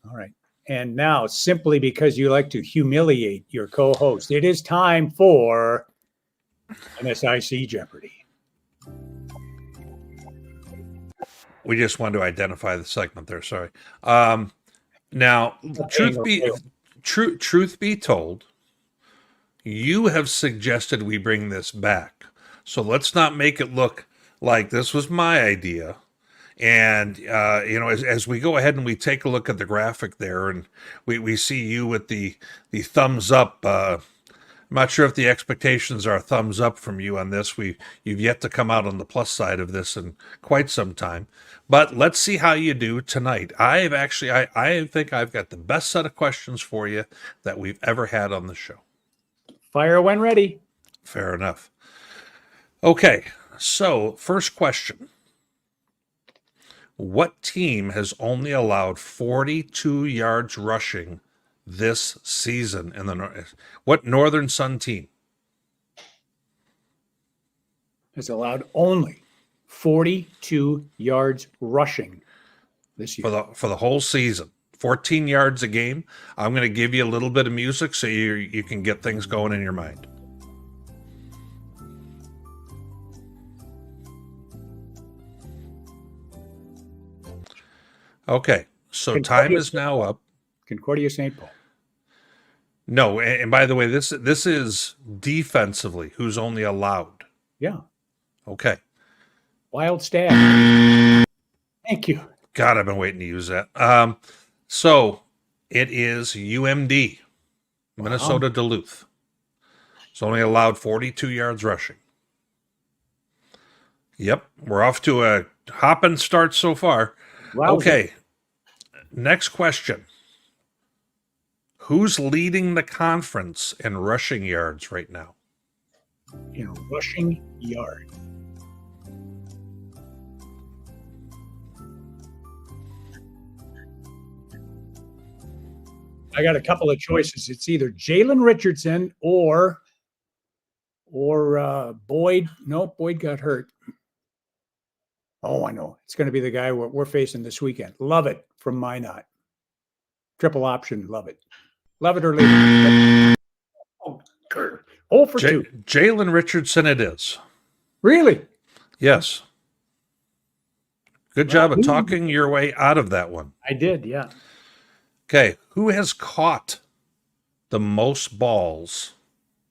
All right. And now, simply because you like to humiliate your co-host, it is time for NSIC Jeopardy. We just wanted to identify the segment there. Sorry. Now, truth be told, you have suggested we bring this back. So let's not make it look like this was my idea. And, as we go ahead and we take a look at the graphic there and we see you with the thumbs up, I'm not sure if the expectations are thumbs up from you on this. You've yet to come out on the plus side of this in quite some time, but let's see how you do tonight. I think I've got the best set of questions for you that we've ever had on the show. Fire when ready. Fair enough. Okay. So first question. What team has only allowed 42 yards rushing this season in the North? What Northern Sun team has allowed only 42 yards rushing this year for the whole season? 14 yards a game. I'm going to give you a little bit of music so you can get things going in your mind. Okay, so time is now up. Concordia St. Paul. No, and by the way, this is defensively who's only allowed. Yeah. Okay. Wild stat. Thank you. God, I've been waiting to use that. So it is UMD, Minnesota Duluth. It's only allowed 42 yards rushing. Yep, we're off to a hopping start so far. Wow. Okay, next question. Who's leading the conference in rushing yards right now? In rushing yard. I got a couple of choices. It's either Jalen Richardson or Boyd. No, Boyd got hurt. Oh, I know. It's going to be the guy we're facing this weekend. Love it from Minot. Triple option. Love it. Love it or leave it. Oh, for two. Jalen Richardson it is. Really? Yes. Good job of talking your way out of that one. I did, yeah. Okay. Who has caught the most balls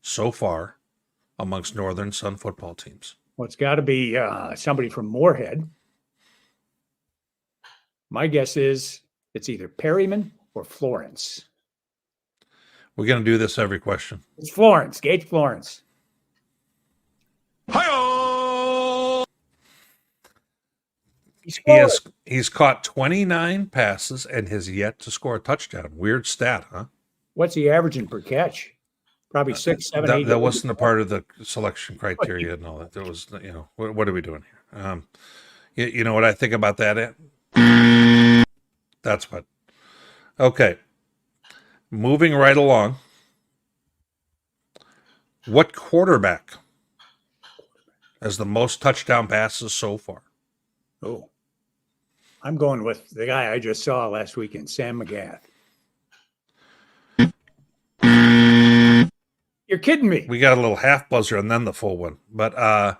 so far amongst Northern Sun football teams? Well, it's got to be somebody from Moorhead. My guess is it's either Perryman or Florence. We're going to do this every question. It's Florence, Gage Florence. Hi-oh! He's caught 29 passes and has yet to score a touchdown. Weird stat, huh? What's he averaging per catch? Probably 6, 7, 8. That wasn't a part of the selection criteria and all that. There was, what are we doing here? You know what I think about that? That's what. Okay. Moving right along. What quarterback has the most touchdown passes so far? Oh, I'm going with the guy I just saw last weekend, Sam McGath. You're kidding me. We got a little half buzzer and then the full one. But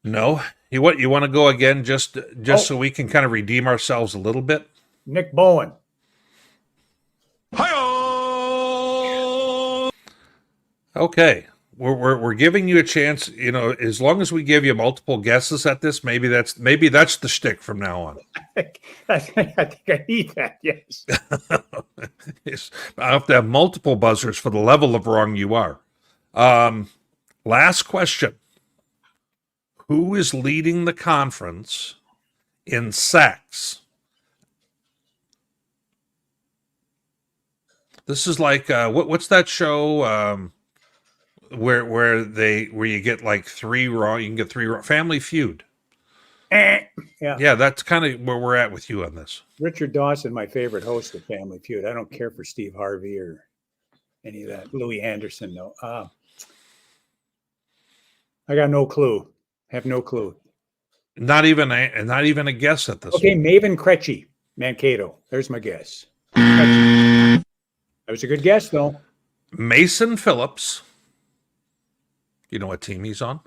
no. You want to go again just so we can kind of redeem ourselves a little bit? Nick Bowen. Hi-oh! Okay. We're giving you a chance, as long as we give you multiple guesses at this, maybe that's the shtick from now on. I think I need that. Yes. Yes. I have to have multiple buzzers for the level of wrong you are. Last question. Who is leading the conference in sacks? This is like what's that show where you get like three wrong? You can get three wrong. Family Feud. Yeah. Yeah, that's kind of where we're at with you on this. Richard Dawson, my favorite host of Family Feud. I don't care for Steve Harvey or any of that. Louis Anderson, no. I got no clue. Have no clue. Not even a guess at this. Okay, one. Maven Krejci, Mankato. There's my guess. That was a good guess, though. Mason Phillips. You know what team he's on?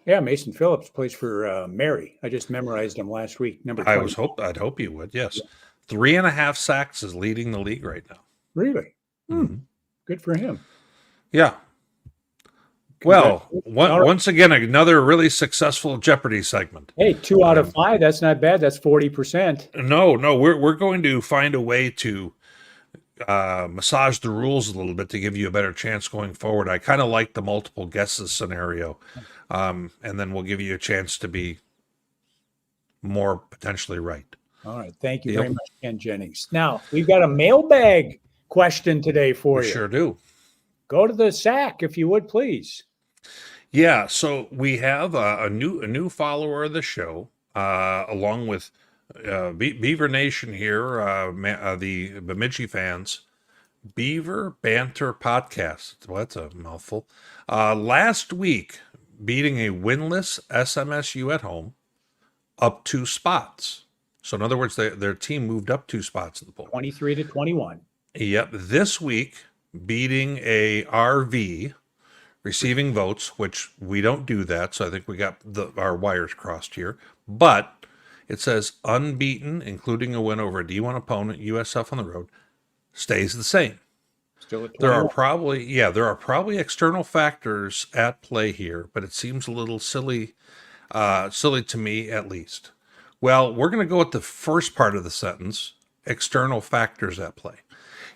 Yeah, Mason Phillips plays for Mary. I just memorized him last week. Number 20. I'd hope you would. Yes, 3.5 sacks is leading the league right now. Really? Mm-hmm. Good for him. Yeah. Well, once again, another really successful Jeopardy segment. Hey, 2 out of 5. That's not bad. That's 40%. No, we're going to find a way to massage the rules a little bit to give you a better chance going forward. I kind of like the multiple guesses scenario, and then we'll give you a chance to be more potentially right. All right. Thank you very much, Ken Jennings. Now, we've got a mailbag question today for you. Sure do. Go to the sack, if you would, please. Yeah, so we have a new follower of the show, along with Beaver Nation here, the Bemidji fans. Beaver Banter Podcast. Well, that's a mouthful. Last week, beating a winless SMSU at home up 2 spots. So in other words, their team moved up 2 spots in the poll. 23-21. Yep. This week, beating a RV, receiving votes, which we don't do that, so I think we got our wires crossed here. But it says unbeaten, including a win over a D1 opponent, USF on the road, stays the same. Still at 21. There are probably external factors at play here, but it seems a little silly to me at least. Well, we're going to go with the first part of the sentence, external factors at play.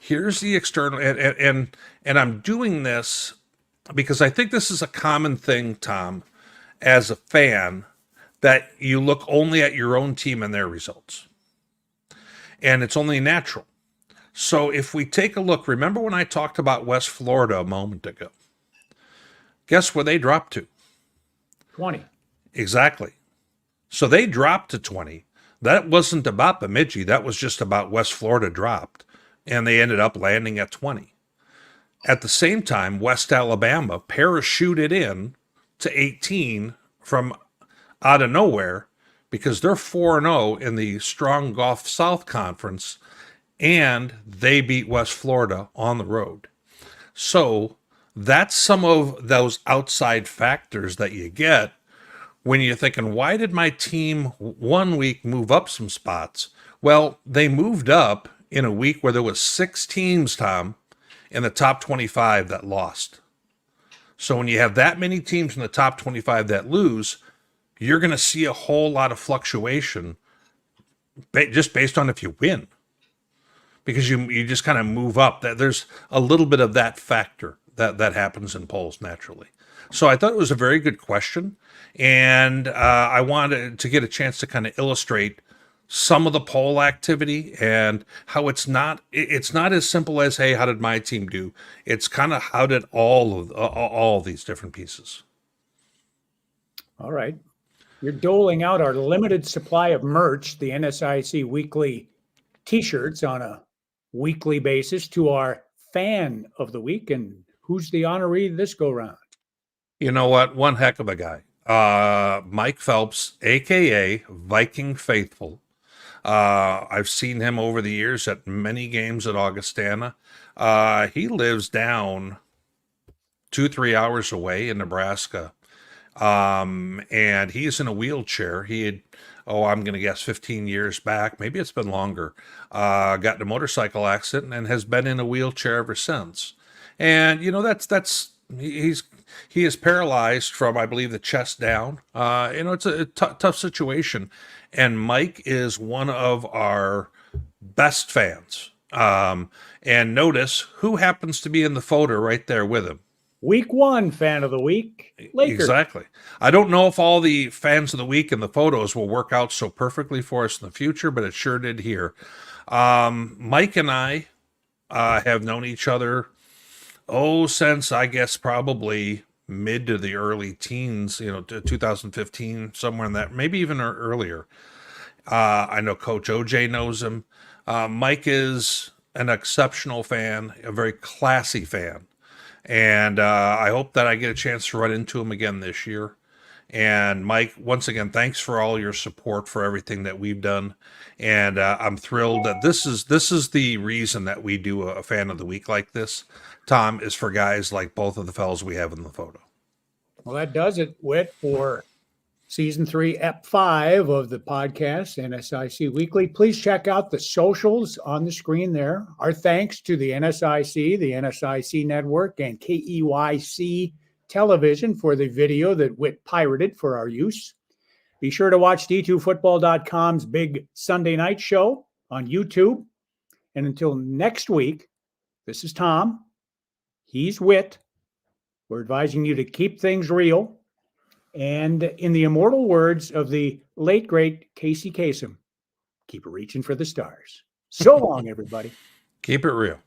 Here's the external, and I'm doing this because I think this is a common thing, Tom, as a fan, that you look only at your own team and their results. And it's only natural. So if we take a look, remember when I talked about West Florida a moment ago? Guess where they dropped to? 20. Exactly. So they dropped to 20. That wasn't about Bemidji. That was just about West Florida dropped. And they ended up landing at 20. At the same time, West Alabama parachuted in to 18 from out of nowhere because they're 4-0 in the Strong Gulf South Conference, and they beat West Florida on the road. So that's some of those outside factors that you get when you're thinking, why did my team 1 week move up some spots? Well, they moved up in a week where there was 6 teams, Tom, in the top 25 that lost. So when you have that many teams in the top 25 that lose, you're going to see a whole lot of fluctuation just based on if you win. Because you just kind of move up. There's a little bit of that factor that happens in polls naturally. So I thought it was a very good question. And I wanted to get a chance to kind of illustrate some of the poll activity and how it's not as simple as, hey, how did my team do? It's kind of how did all of these different pieces. All right. You're doling out our limited supply of merch, the NSIC Weekly t-shirts, on a weekly basis to our fan of the week. And who's the honoree this go round? You know what? One heck of a guy. Mike Phelps, a.k.a. Viking Faithful. I've seen him over the years at many games at Augustana. He lives down 2-3 hours away in Nebraska. And he's in a wheelchair. He had, I'm going to guess 15 years back, maybe it's been longer, got in a motorcycle accident and has been in a wheelchair ever since. And, that's he is paralyzed from, I believe, the chest down. It's a tough situation, and Mike is one of our best fans. And notice who happens to be in the photo right there with him. Week 1 fan of the week, Lakers. Exactly. I don't know if all the fans of the week and the photos will work out so perfectly for us in the future, but it sure did here. Mike and I have known each other, since I guess probably mid to the early teens, 2015, somewhere in that, maybe even earlier. I know Coach OJ knows him. Mike is an exceptional fan, a very classy fan. And I hope that I get a chance to run into him again this year. And Mike, once again, thanks for all your support for everything that we've done. And I'm thrilled that this is the reason that we do a fan of the week like this, Tom, is for guys like both of the fellows we have in the photo. Well, that does it, Witt, for Season 3, Ep 5 of the podcast, NSIC Weekly. Please check out the socials on the screen there. Our thanks to the NSIC, the NSIC Network, and KEYC Television for the video that Witt pirated for our use. Be sure to watch D2Football.com's big Sunday night show on YouTube. And until next week, this is Tom. He's Witt. We're advising you to keep things real. And in the immortal words of the late, great Casey Kasem, keep reaching for the stars. So long, everybody. Keep it real.